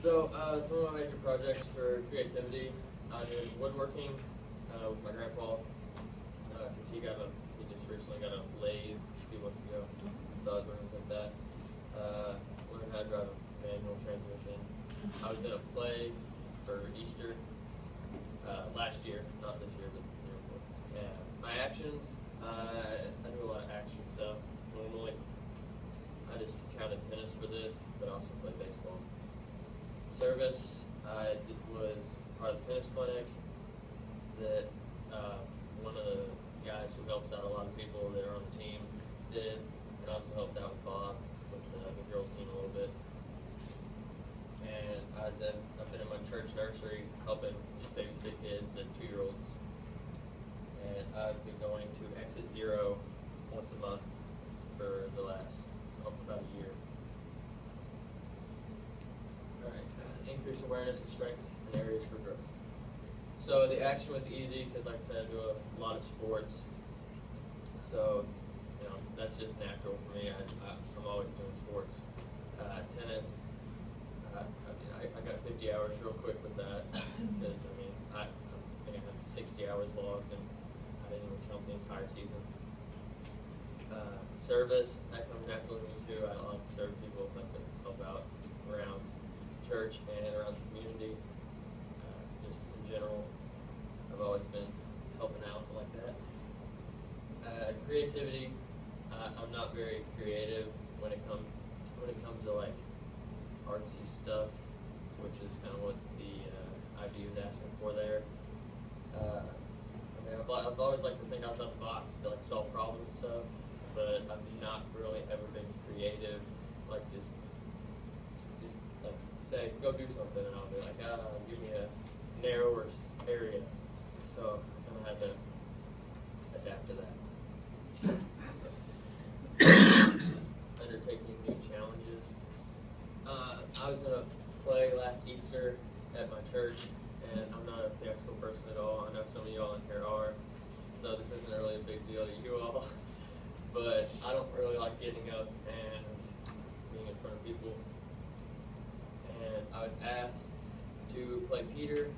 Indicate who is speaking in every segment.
Speaker 1: So some of my major projects for creativity, I did woodworking with my grandpa, because he just recently got a lathe a few months ago, so I was working with that. Learned how to drive a manual transmission. I was in a play for Easter last year, not this year, but the year before. Yeah. My actions, I do a lot of action stuff. Normally, I just counted tennis for this, but I also play baseball. Service, was part of the tennis clinic that one of the guys who helps out a lot of people that are on the team did, and also helped out with Bob with the girls team a little bit. And I've been in my church nursery helping just babysit kids and 2-year-olds. And I've been going to Exit Zero once a month for the last about a year. Alright, increase awareness of strengths and areas for growth. So the action was easy because, like I said, I do a lot of sports. So, that's just natural for me. I'm always doing sports. Tennis, I got 50 hours real quick with that because, I think I had 60 hours logged and I didn't even count the entire season. Service, that comes naturally to me too. I like to serve people, like to help out around church and around the community. Just in general, I've always been helping out like that. Creativity, I'm not very creative when it comes to like artsy stuff, which is kind of what the IB was asking for there. I've always liked to think outside the box to like solve problems and stuff, but I've not really ever been creative, like just like say go do something, and I'll be like, give me a narrower area. So I kind of had to adapt to that. Undertaking new challenges. I was in a play last Easter at my church, and I'm not a theatrical person at all. I know some of you all in here are, so this isn't really a big deal to you all. But I don't really like getting up and being in front of people. And I was asked to play Peter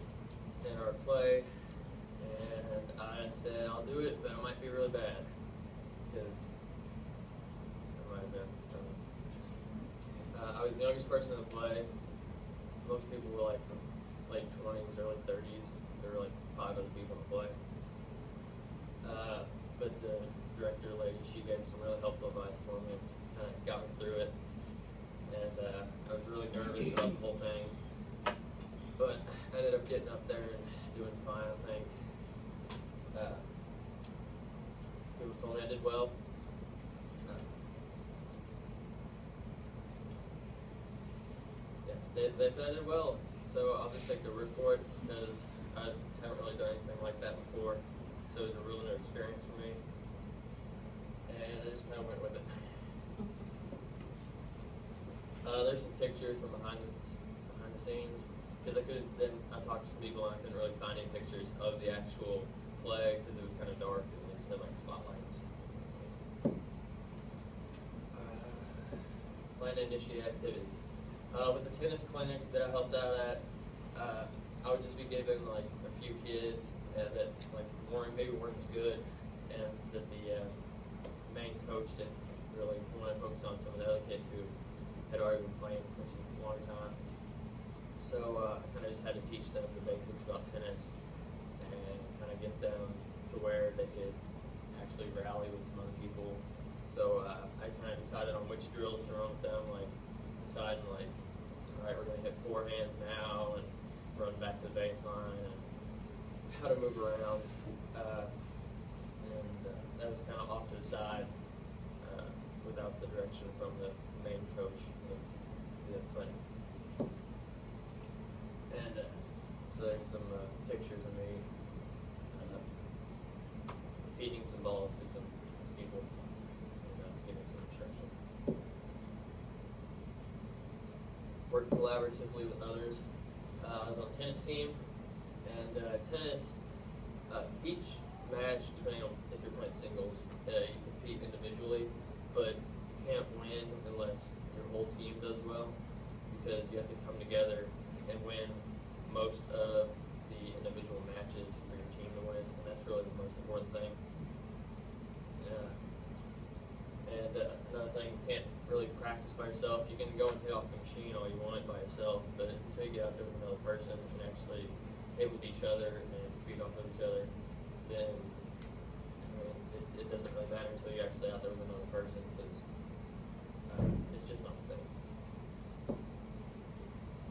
Speaker 1: in our play, and I said I'll do it, but it might be really bad because I might have been. I was the youngest person in the play. Most people were like late 20s, early 30s. There were like 5 other people in the play. But the director lady, she gave some really helpful advice for me and kind of got me through it. And I was really nervous about the whole thing. But I ended up getting up there and doing fine, I think. People told me I did well. They said I did well, so I'll just take the word for it because I haven't really done anything like that before, so it was a real new experience for me, and I just kind of went with it. There's some pictures from behind the scenes because I talked to some people and I couldn't really find any pictures of the actual play because it was kind of dark and they just had like spotlights. Plan to initiate activities. With the tennis clinic that I helped out at, I would just be given like a few kids that like weren't as good, and that the main coach didn't really want to focus on some of the other kids who had already been playing for some long time. So I kind of just had to teach them the basics about tennis and kind of get them to where they could actually rally with some other people. So I kind of decided on which drills to run with them, like deciding like, all right, we're going to hit 4 hands now and run back to the baseline and how to move around. And that was kind of off to the side without the direction from the main coach of the clinic. And so there's some pictures of me feeding some balls to some people and giving some instruction. Work collaboratively with others. I was on the tennis team, and tennis, each match, depending on if you're playing singles, you compete individually, but you can't win unless your whole team does well, because you have to come together hit with each other and feed off of each other, then I mean, it doesn't really matter until you're actually out there with another person, because it's just not the same.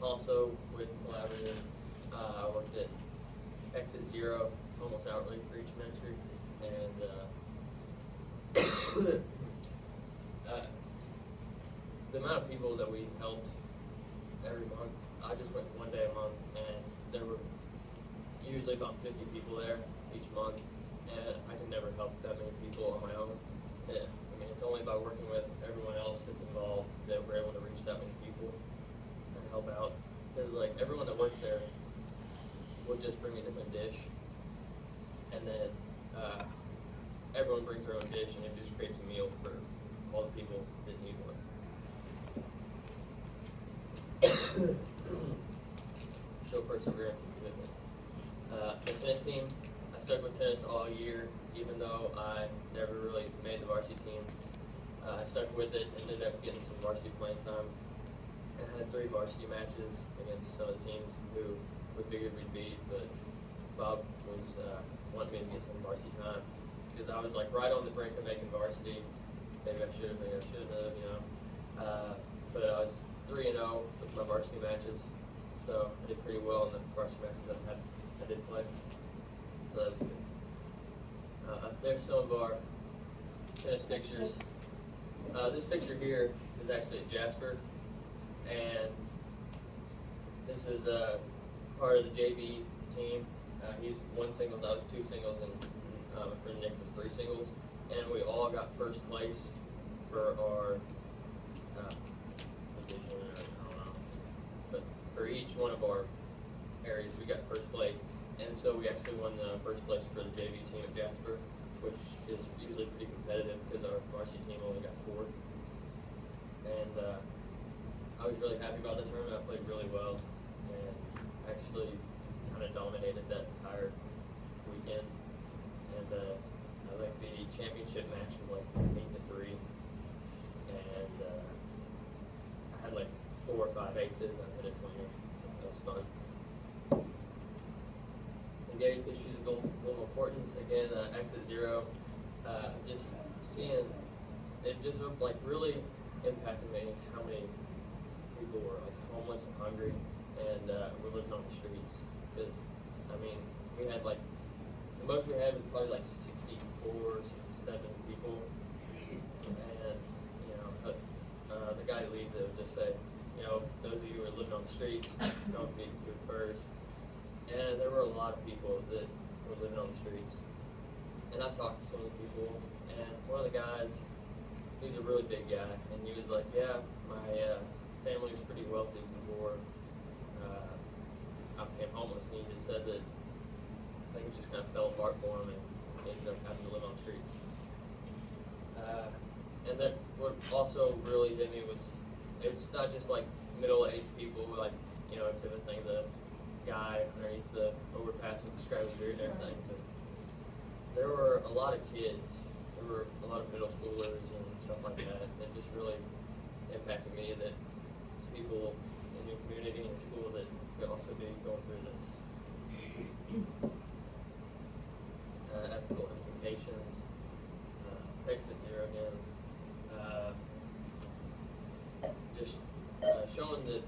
Speaker 1: Also, with collaborative, I worked at Exit Zero almost hourly for each ministry, and the amount of people that we helped every month, I just went one day a month, and there were usually about 50 people there each month, and I could never help that many people on my own. I mean, it's only by working with everyone else that's involved that we're able to reach that many people and help out. Because like everyone that works there will just bring a different dish, and then everyone brings their own dish, and it just creates a meal for all the people that need one. Show perseverance and commitment. The tennis team, I stuck with tennis all year, even though I never really made the varsity team. I stuck with it and ended up getting some varsity playing time. I had 3 varsity matches against some of the teams who we figured we'd beat, but Bob was wanting me to get some varsity time because I was like right on the brink of making varsity. Maybe I should have, you know. But I was 3-0 with my varsity matches, so I did pretty well in the varsity matches I did play. So that was good. There's some of our tennis pictures. This picture here is actually at Jasper, and this is part of the JV team. He's 1 singles, I was 2 singles, and my friend Nick was 3 singles, and we all got first place for our division, or I don't know, but for each one of our areas we got first place, and so we actually won the first place for the JV team at Jasper, which is usually pretty competitive because our varsity team only got 4. And I was really happy about the tournament. I played really well, and actually kind of dominated that entire weekend. And I think the championship match was like 8-3, and I had like 4 or 5 aces. I hit a 20, so that was fun. Engaged issues of global importance. Again, Exit Zero. Just seeing it just like really impacted me how many people were like homeless and hungry and were living on the streets. Because I mean, we had like the most we had was probably like 64, 67 people, and you know, the guy who leads it would just say, you know, those of you who are living on the streets, don't be food first. And there were a lot of people that were living on the streets. And I talked to some of the people, and one of the guys, he was a really big guy, and he was like, yeah, my family was pretty wealthy before I became homeless, and he just said that things just kind of fell apart for him, and he ended up having to live on the streets. And then what also really hit me was, it's not just like middle-aged people, like, you know, Tim was saying, the guy underneath the overpass with the scrappy beard and everything, but there were a lot of kids, there were a lot of middle schoolers and stuff like that just really impacted me, that it's people in your community and your school that could also be going through this. Ethical implications, Exit Zero again, just showing that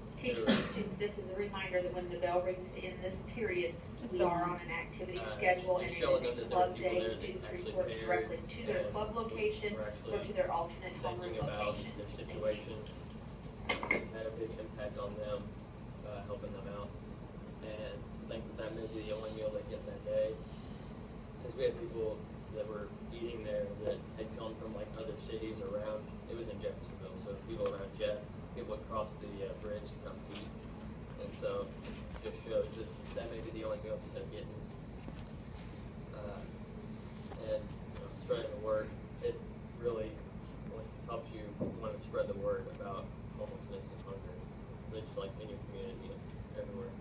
Speaker 2: this is a reminder that when the bell rings to end this period, we are on an activity schedule, and it is a club day. Students report directly to their club location or to their alternate homeroom location.
Speaker 1: Their situation had a big impact on them, helping them out, and I think that may be the only meal they get that day. Because we had people that were eating there that had come from like other cities around. It was in Jeffersonville, so people around Jeff, people across the bridge to come eat, and so it just shows that may be the only meal that they're getting. And you know, spreading the word, it really helps you want to spread the word about homelessness and hunger. It's like in your community and everywhere.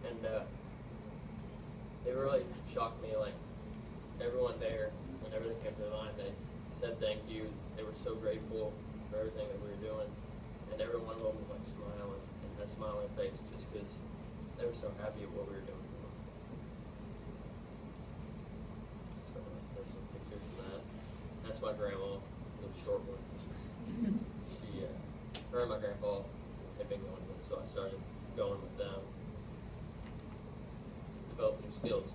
Speaker 1: And it really shocked me, like everyone there, whenever they came to the line, they said thank you. They were so grateful for everything that we were doing, and every one of them was like smiling and had a smile on their face just because they were so happy at what we were doing for them. So there's some pictures of that. That's my grandma, the short one. She, her and my grandpa had been going with, so I started going with them. Develop new skills.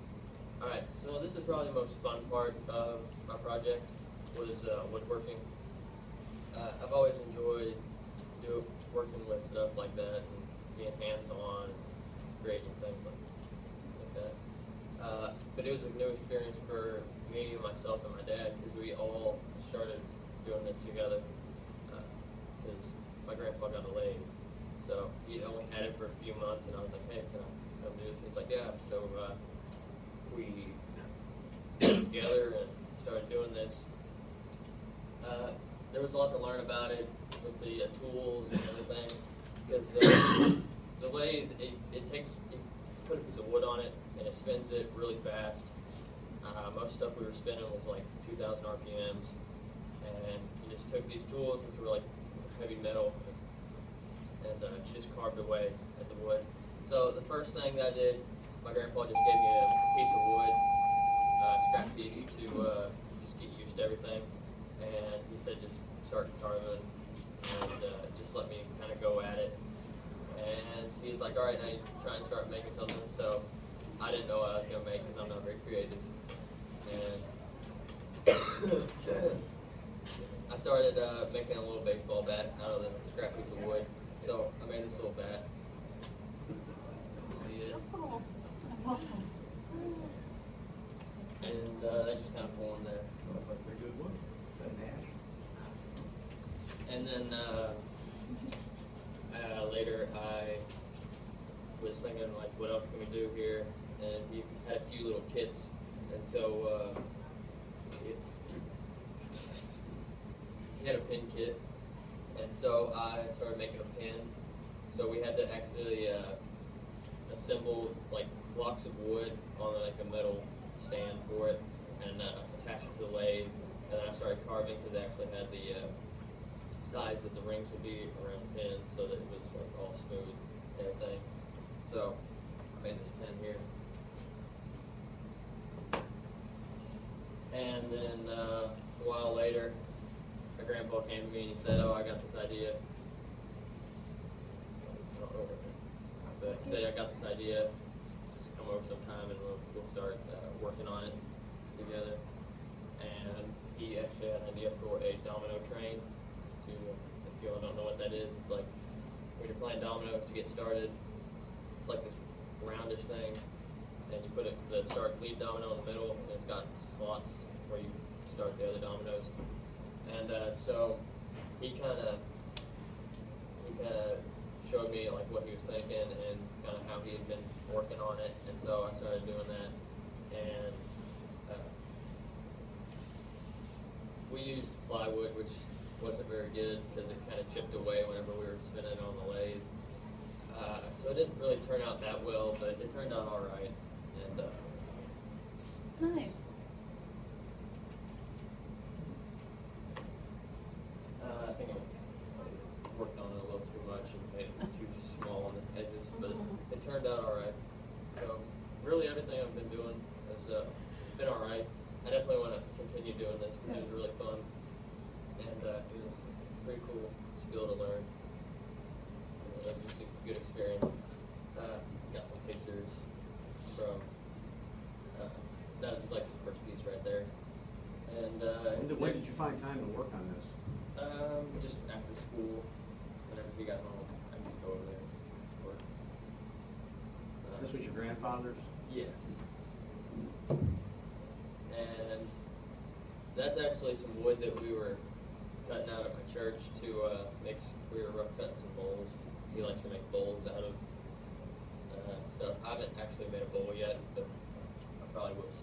Speaker 1: Alright, so this is probably the most fun part of my project, was woodworking. I've always enjoyed working with stuff like that and being hands-on and creating things like that. But it was a new experience for me, myself, and my dad, because we all started doing this together. Because my grandpa got a lathe, so he only had it for a few months, and I was like, hey, can I come do this? He's like, yeah. So we got together and started doing this. There was a lot to learn about it with the tools and everything, because the lathe, it takes, you put a piece of wood on it and it spins it really fast. Most stuff we were spinning was like 2,000 RPMs, and you just took these tools, which were like heavy metal, and you just carved away at the wood. So the first thing that I did, my grandpa just gave me a piece of wood, scrap piece, to just get used to everything, and he said just start carving and just let me kind of go at it. And he was like, all right, now you try and start making something. So I didn't know what I was going to make because I'm not very creative. And I started making a little baseball bat out of the scrap piece of wood. So I made this little bat. See it?
Speaker 3: Oh, that's awesome.
Speaker 1: And that just kind of formed there.
Speaker 4: Looks like pretty good wood. Is that an ash?
Speaker 1: And then later I was thinking, like, what else can we do here? And he had a few little kits, and so he had a pin kit, and so I started making a pin. So we had to actually assemble like blocks of wood on like a metal stand for it, and attach it to the lathe. And then I started carving because they actually had the size that the rings would be around the pin, so that it was like all smooth and everything. So I made this pin here. And then a while later, my grandpa came to me and he said, oh, I got this idea. But he said, I got this idea, just come over sometime and we'll start working on it together. And he actually had an idea for a domino train. If you all don't know what that is, it's like when you're playing dominoes to get started, it's like this roundish thing, and you put the lead domino in the middle, and it's got slots where you start the other dominoes. And so he kind of showed me like what he was thinking and kind of how he had been working on it, and so I started doing that. And we used plywood, which wasn't very good because it kind of chipped away whenever we were spinning on the lathe. So it didn't really turn out that well, but it turned out all right. And
Speaker 3: Nice.
Speaker 1: I think I worked on it a little too much and made it too small on the edges, but it turned out all right. So really everything I've been doing has been all right. I definitely want to continue doing this because it was really fun, and it was a pretty cool skill to learn. It was just a good experience. Got some pictures from that was like the first piece right there. And
Speaker 4: When did you find time to work on this?
Speaker 1: just after school, whenever we got home, I just go over there and work.
Speaker 4: This was your grandfather's?
Speaker 1: Yes. And that's actually some wood that we were cutting out at my church to we were rough cutting some bowls. He likes to make bowls out of stuff. I haven't actually made a bowl yet, but I probably will